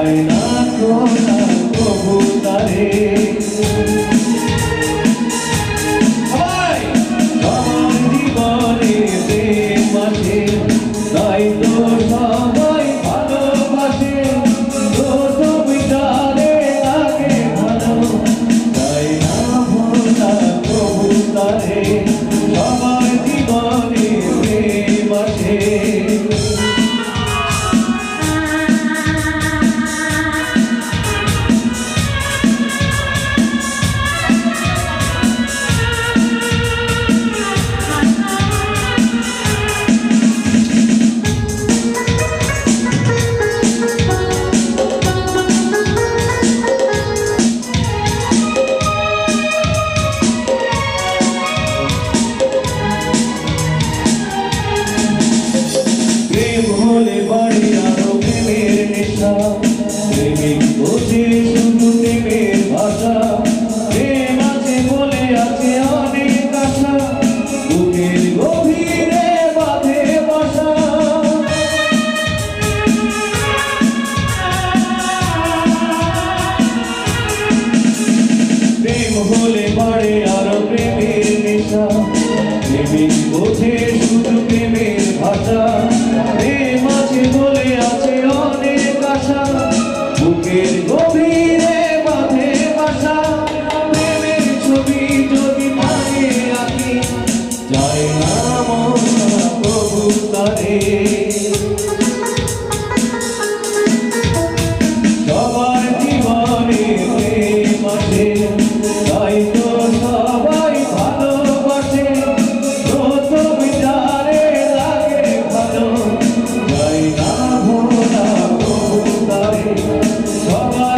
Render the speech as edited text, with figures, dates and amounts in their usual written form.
যায় না কোনা কবুতারে আমার জীবনে প্রেম আছে তাই তো সবাই ভালোবাসে তো তুমি জানে লাগে ভালো যায় না ভোলা কবুতারে আমার জীবনে প্রেম আছে ভোলে বাড়ি আরো প্রেমের নেশা প্রেমিক বোঝে শুধু প্রেমের ভাষা প্রেম আছে বলে আছে অনেক আশা বুকের গভীরে বাঁধে বাসা প্রেম হলে বাড়ে আরো প্রেমের নেশা প্রেমিক বোঝে শুধু প্রেমের ভাষা প্রেম আছে বলে আছে অনেক আশা বুকের গভীরে বাঁধে বাসা প্রেমের ছবি যদি মানে আঁকি যায় না মন কবুতরে সবার জীবনে প্রেম আছে তাই তো সবাই ভালোবাসে প্রথম যারে লাগে ভালো যায় না ভোলা কবুতরে সবাই